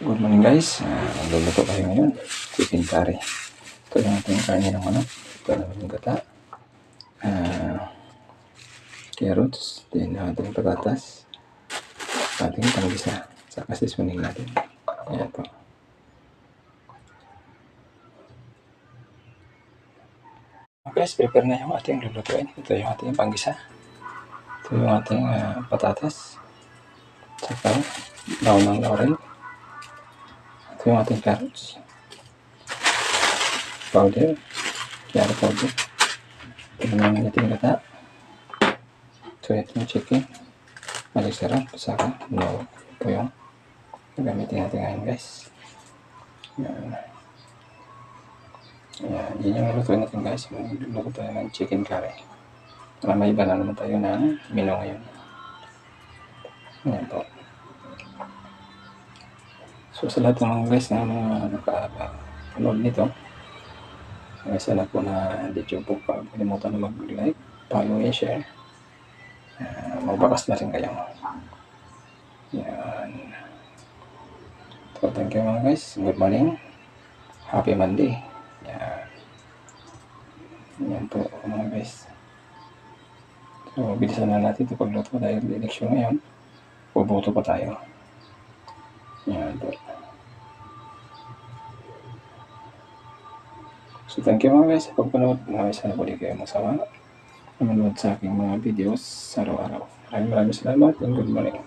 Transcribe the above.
Good morning guys, magluluto tayo ngayon, chicken curry. Ito yung ating karne ng manok, ito naman yung gata, carrots, then ating patatas, ating panggisa, saka seasoning natin. Ayan po. Okay, prepare na yung ating lulutuin. Ito yung ating panggisa, ito yung ating patatas, saka daon ng laurel. Ito yung ating carrots powder, carrot powder. Ito naman yung ating gata. Ito yung chicken. Malig sarap. Saka no. Ito yung gagamitin natin ngayon guys. Yan. Yan. Yun yung lutuin natin guys. Luto tayo ng chicken curry. May iba na naman tayo ng menu ngayon. Yan po. So sa lahat ng mga guys na mga nakapanood nito, sana po na video po kalimutan na mag-like, follow and share. Magbakas na rin kayo. Yan. So thank you mga guys. Good morning. Happy Monday. Yan. Yan po mga guys. So bilisan na natin ito pagluto dahil eleksyon ngayon. Buboto pa tayo. Yan po. So thank you mga guys sa pagpanood. Sana po di kayo masawa na manood sa aking mga videos araw-araw. Maraming salamat and good morning.